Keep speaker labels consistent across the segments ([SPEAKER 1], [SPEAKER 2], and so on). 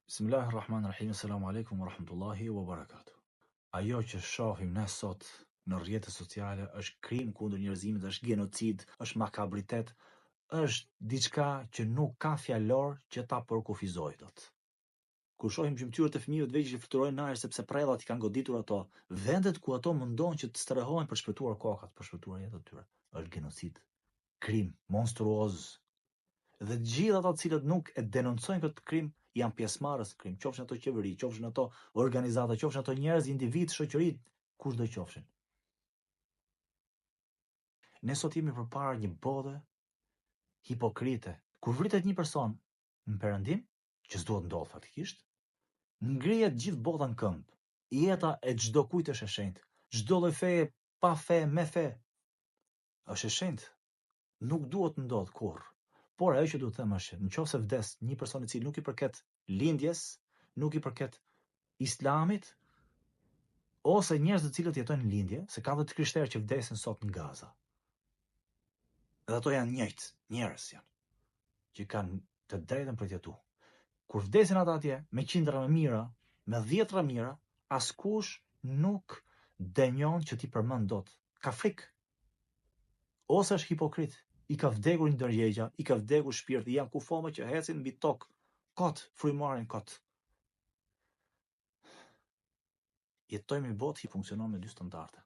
[SPEAKER 1] Bismillahirrahmanirrahim. Assalamu alaikum wa rahmatullahi wa barakatuh. Ajo që shohim ne sot në rrjetet sociale është krim kundër njerëzimit, është genocid, është makabritet, është diçka që nuk ka fjalor që ta përkufizoj dot. Kur shohim gjymtyrët e fëmijëve të vegjël që fluturojnë në ajër sepse prellat i kanë goditur ato, vendet ku ato mundon që të strehohen për shpëtuar kokat, për shpëtuar jetën e tyre, është genocid, krim monstruoz. Dhe të gjithë ata të cilët nuk e denoncojnë këtë krim janë pjesëmarrës të krim, qofshin ato qeveri, qofshin ato organizata, qofshin ato njerëz, individ, shoqëri, kushdo qofshin. Ne sot jemi përpara një bote hipokrite. Kur vritet një person në perëndim, që s'duhet ndodh faktikisht, ngrihet gjithë bota në këmbë. Jeta e çdo kujt është e shenjtë. Çdo lloj feje, pa fe, me fe, është e shenjtë. Nuk duhet ndodh kurrë. Por ajo që duhet të them është që nëse vdes një person i cili nuk i përket lindjes, nuk i përket islamit, ose njerëz të cilët jetojnë në lindje, se ka dhe të krishterë që vdesin sot në Gaza. Dhe ato janë njëjtë, njerëz janë, që kanë të drejtën për të jetuar. Kur vdesin ata atje, me qindra më mira, me dhjetra mira, askush nuk denjon që ti përmend dot. Ka frikë. Ose është hipokrit. I ka vdekur ndërgjegja, i ka vdekur shpirti, janë kufoma që ecin mbi tokë, kot, frymarrin kot. Jetojmë në botë që funksionon me dy standarde.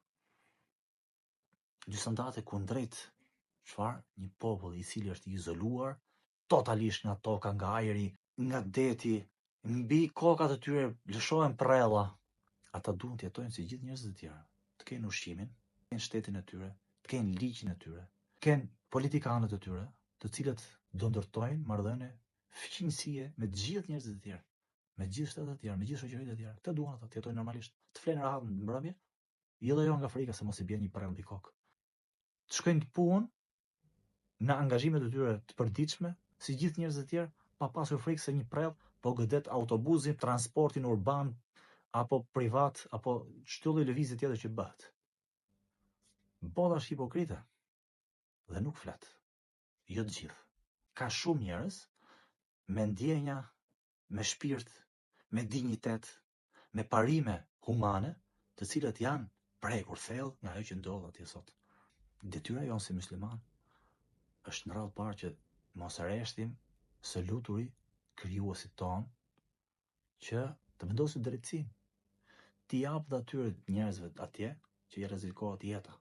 [SPEAKER 1] Dy standarde kundrejt çfarë? Një popull i cili është i izoluar totalisht nga toka, nga ajri, nga deti, mbi kokat e tyre lëshohen prella. Ata duan të jetojnë si gjithë njerëzit e tjerë, të kenë ushqimin, të kenë shtetin e tyre, të kenë ligjin e tyre, të kenë politikanët e tyre, të cilët do ndërtojnë marrëdhënie fqinësie me të gjithë njerëzit e tjerë, me gjithë shtetet e tjera, me gjithë shoqëritë e tjera. Këtë duan ata, të jetojnë normalisht, të flenë rahat në mbrëmje, jo nga frika se mos i bie një prell mbi kokë. Të shkojnë të punë në angazhimet e tyre të përditshme, si gjithë njerëzit e tjerë, pa pasur frikë se një prell po godet autobusin, transportin urban apo privat apo çdo lloj lëvizje tjetër që bëhet. Bota është hipokrite dhe nuk flet. Jo të gjithë. Ka shumë njerëz me ndjenja, me shpirt, me dinjitet, me parime humane, të cilët janë prekur thellë nga ajo që ndodh atje sot. Detyra jonë si musliman është në radhë parë që mos arreshtim së luturi krijuesit ton që të vendosin drejtësinë. T'i jap dhe atyre njerëzve atje që i rrezikohet jeta,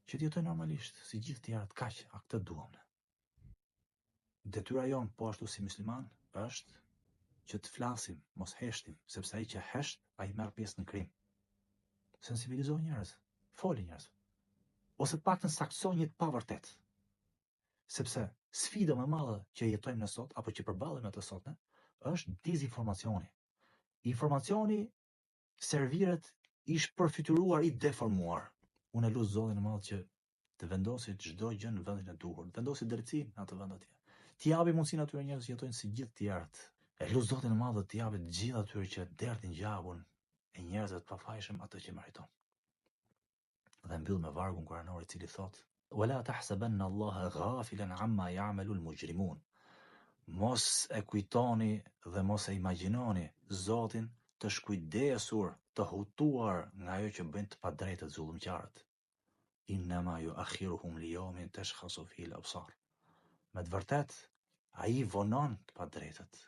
[SPEAKER 1] që të jetojnë normalisht si gjithë tjerët, kaq, a këtë duam ne. Detyra jonë po ashtu si musliman është që të flasim, mos heshtim, sepse ai që hesht, ai merr pjesë në krim. Sensibilizoj njerëz, foli njerëz, ose të paktën saktësoj një të pavërtet. Sepse sfida më e madhe që jetojmë ne sot apo që përballemi atë sot ne është dezinformacioni. Informacioni serviret i shpërfytyruar, i deformuar. Unë lut Zotin e Madh që të vendosi çdo gjë në vendin e duhur, të vendosi drejtësinë në atë vend atje. T'i japi mundësinë atyre njerëzve që jetojnë si gjithë tjerët. E lut Zotin e Madh të japë të gjithë atyre që derdhin gjakun e njerëzve të pafajshëm atë që meriton. Dhe mbyll me vargun kuranor i cili thotë: "Wala tahsabanna Allaha ghafilan amma ya'malu al-mujrimun." Mos e kujtoni dhe mos e imagjinoni Zotin të shkujdesur, të hutuar nga ajo që bëjnë të padrejtët zullumqtarët. Innama yu'akhiruhum li yawmin tashkhasu fihi al-absar. Me të vërtet, ai vonon të padrejtët.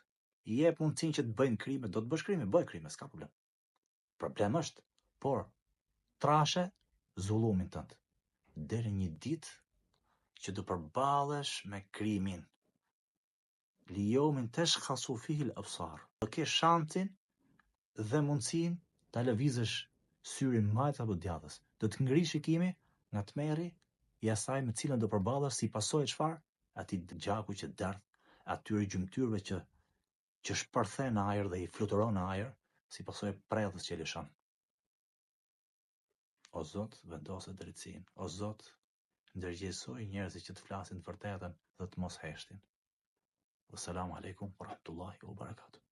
[SPEAKER 1] I jep mundësinë që të bëjnë krime, do të bësh krime, bëj krime, s'ka problem. Problem është, por trashe zullumin tënd deri një ditë që do përballesh me krimin. Li yawmin tashkhasu fihi al-absar. Do ke shansin dhe mundësinë ta lëvizësh syrin majt apo djathtas. Do të ngrish shikimi nga tmerri i asaj me cilën do përballesh si pasojë çfarë? Atij gjaku që derdh, atyre gjymtyrëve që shpërthen në ajër dhe i fluturon në ajër, si pasojë prellës që lëshon. O Zot, vendose drejtësinë. O Zot, ndërgjegjësoj njerëzit që të flasin të vërtetën dhe të mos heshtin. Wassalamu alaikum wa rahmatullahi wa barakatuh.